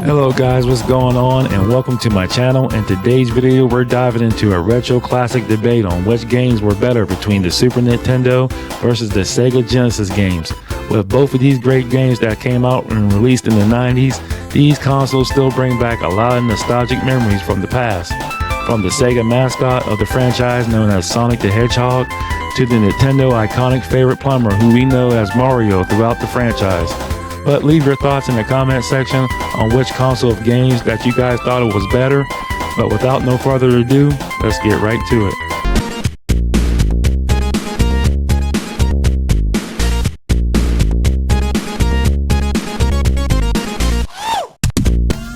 Hello guys, what's going on, and welcome to my channel. In today's video we're diving into a retro classic debate on which games were better between the Super Nintendo versus the Sega Genesis games. With both of these great games that came out and released in the 90s, these consoles still bring back a lot of nostalgic memories from the past. From the Sega mascot of the franchise known as Sonic the Hedgehog to the Nintendo iconic favorite plumber who we know as Mario throughout the franchise. But leave your thoughts in the comment section on which console of games that you guys thought it was better. But without no further ado, let's get right to it.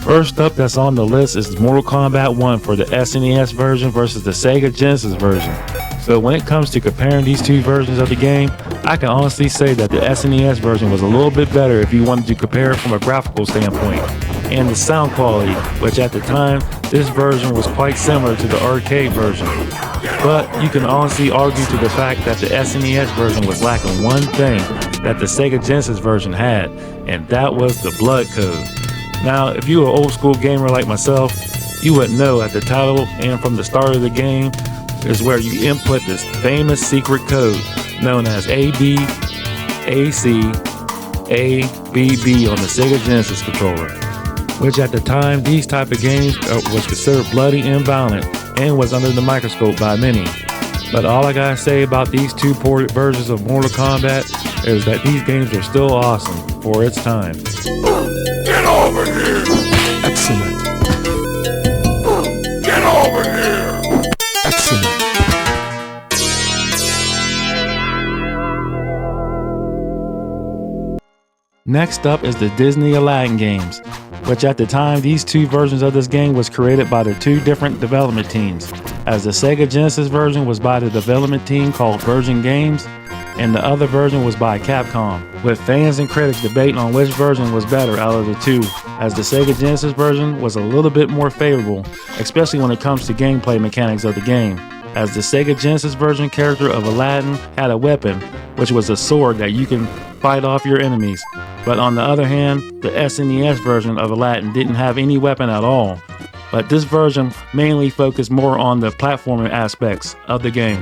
First up that's on the list is Mortal Kombat 1 for the SNES version versus the Sega Genesis version. So when it comes to comparing these two versions of the game, I can honestly say that the SNES version was a little bit better if you wanted to compare it from a graphical standpoint. And the sound quality, which at the time, this version was quite similar to the arcade version. But you can honestly argue to the fact that the SNES version was lacking one thing that the Sega Genesis version had, and that was the blood code. Now, if you're an old school gamer like myself, you would know at the title and from the start of the game is where you input this famous secret code known as AB, AC, ABB on the Sega Genesis controller, which at the time these type of games was considered bloody and violent and was under the microscope by many. But all I gotta say about these two ported versions of Mortal Kombat is that these games are still awesome for its time. Get over here! Excellent. Get over here! Excellent. Next up is the Disney Aladdin games, which at the time these two versions of this game was created by the two different development teams, as the Sega Genesis version was by the development team called Virgin Games, and the other version was by Capcom, with fans and critics debating on which version was better out of the two, as the Sega Genesis version was a little bit more favorable, especially when it comes to gameplay mechanics of the game, as the Sega Genesis version character of Aladdin had a weapon, which was a sword that you can fight off your enemies. But on the other hand, the SNES version of Aladdin didn't have any weapon at all. But this version mainly focused more on the platforming aspects of the game.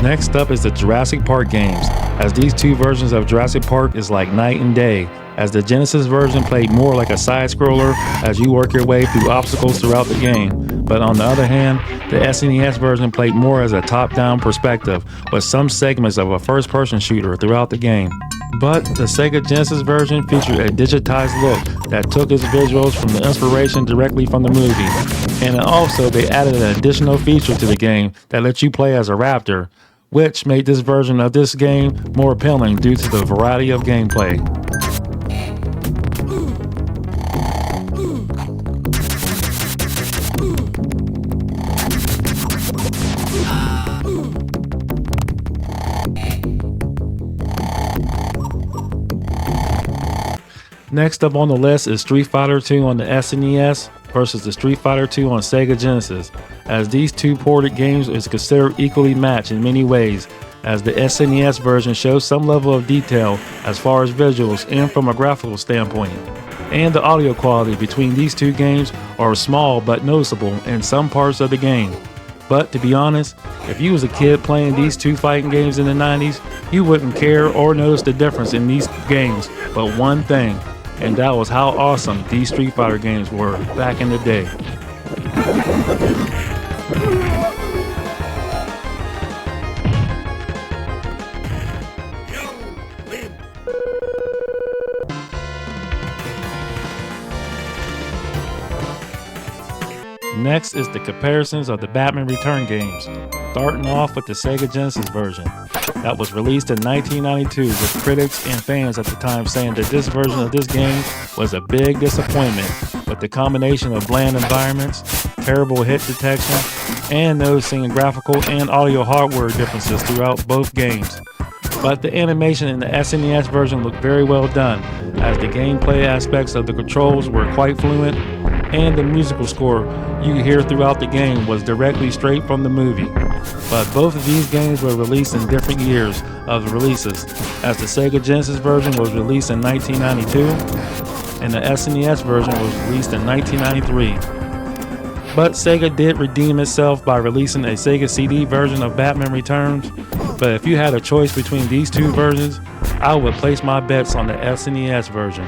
Next up is the Jurassic Park games, as these two versions of Jurassic Park is like night and day, as the Genesis version played more like a side-scroller as you work your way through obstacles throughout the game, but on the other hand, the SNES version played more as a top-down perspective with some segments of a first-person shooter throughout the game. But the Sega Genesis version featured a digitized look that took its visuals from the inspiration directly from the movie, and also they added an additional feature to the game that lets you play as a raptor, which made this version of this game more appealing due to the variety of gameplay. Next up on the list is Street Fighter 2 on the SNES versus the Street Fighter 2 on Sega Genesis, as these two ported games is considered equally matched in many ways, as the SNES version shows some level of detail as far as visuals and from a graphical standpoint. And the audio quality between these two games are small but noticeable in some parts of the game. But to be honest, if you was a kid playing these two fighting games in the 90s, you wouldn't care or notice the difference in these games but one thing, and that was how awesome these Street Fighter games were back in the day. Next is the comparisons of the Batman Return games, starting off with the Sega Genesis version that was released in 1992, with critics and fans at the time saying that this version of this game was a big disappointment with the combination of bland environments, terrible hit detection, and noticing graphical and audio hardware differences throughout both games. But the animation in the SNES version looked very well done, as the gameplay aspects of the controls were quite fluent, and the musical score you hear throughout the game was directly straight from the movie, But both of these games were released in different years of releases, as the Sega Genesis version was released in 1992 and the SNES version was released in 1993. But Sega did redeem itself by releasing a Sega CD version of Batman Returns. But if you had a choice between these two versions, I would place my bets on the SNES version.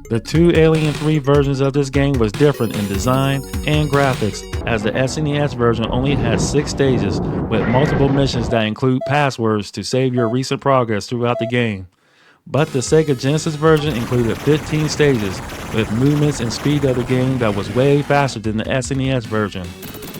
The two Alien 3 versions of this game was different in design and graphics, as the SNES version only has 6 stages with multiple missions that include passwords to save your recent progress throughout the game. But the Sega Genesis version included 15 stages with movements and speed of the game that was way faster than the SNES version,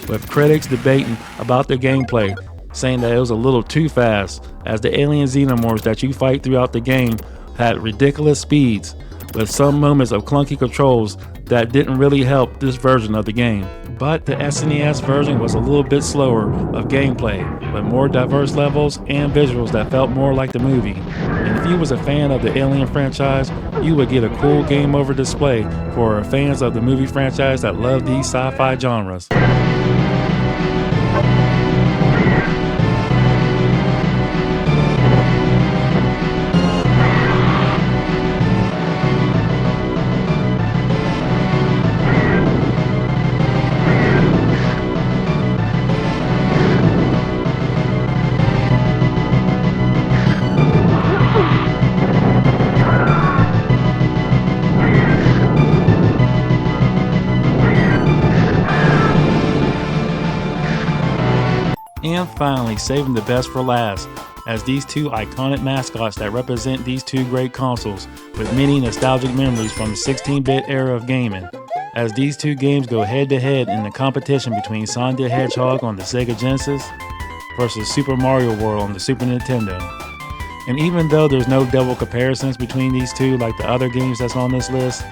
with critics debating about the gameplay, saying that it was a little too fast, as the alien xenomorphs that you fight throughout the game had ridiculous speeds, with some moments of clunky controls that didn't really help this version of the game. But the SNES version was a little bit slower of gameplay, with more diverse levels and visuals that felt more like the movie. And if you was a fan of the Alien franchise, you would get a cool game over display for fans of the movie franchise that love these sci-fi genres. And finally, saving the best for last, as these two iconic mascots that represent these two great consoles, with many nostalgic memories from the 16-bit era of gaming, as these two games go head-to-head in the competition between Sonic the Hedgehog on the Sega Genesis versus Super Mario World on the Super Nintendo. And even though there's no double comparisons between these two like the other games that's on this list,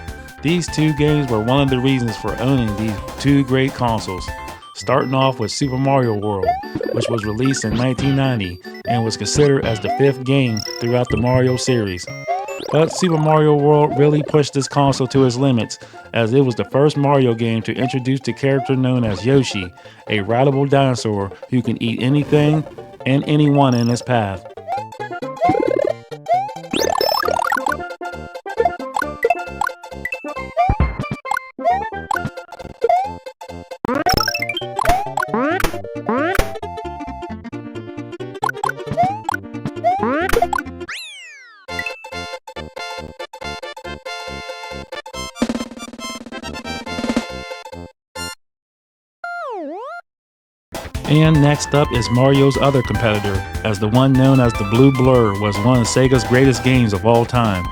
these two games were one of the reasons for owning these two great consoles. Starting off with Super Mario World, which was released in 1990 and was considered as the 5th game throughout the Mario series. But Super Mario World really pushed this console to its limits, as it was the first Mario game to introduce the character known as Yoshi, a rideable dinosaur who can eat anything and anyone in his path. And next up is Mario's other competitor, as the one known as the Blue Blur was one of Sega's greatest games of all time.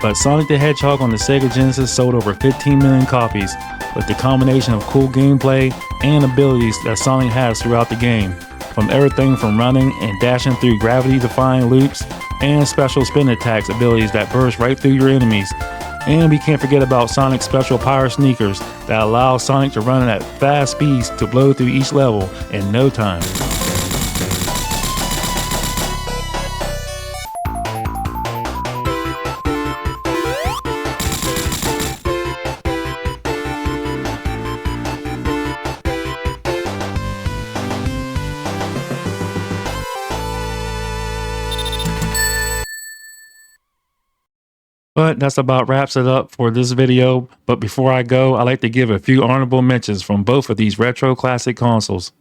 But Sonic the Hedgehog on the Sega Genesis sold over 15 million copies, with the combination of cool gameplay and abilities that Sonic has throughout the game, from everything from running and dashing through gravity-defying loops and special spin attacks abilities that burst right through your enemies. And we can't forget about Sonic's special power sneakers that allow Sonic to run at fast speeds to blow through each level in no time. But that's about wraps it up for this video. But before I go, I'd like to give a few honorable mentions from both of these retro classic consoles.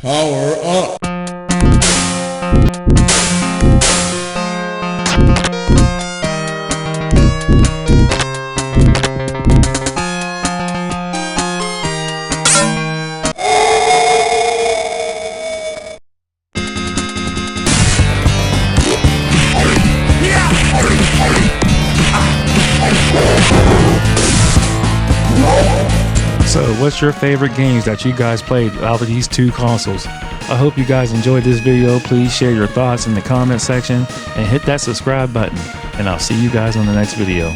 Power up. So, what's your favorite games that you guys played out of these two consoles? I hope you guys enjoyed this video. Please share your thoughts in the comment section and hit that subscribe button. And I'll see you guys on the next video.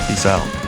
Peace out.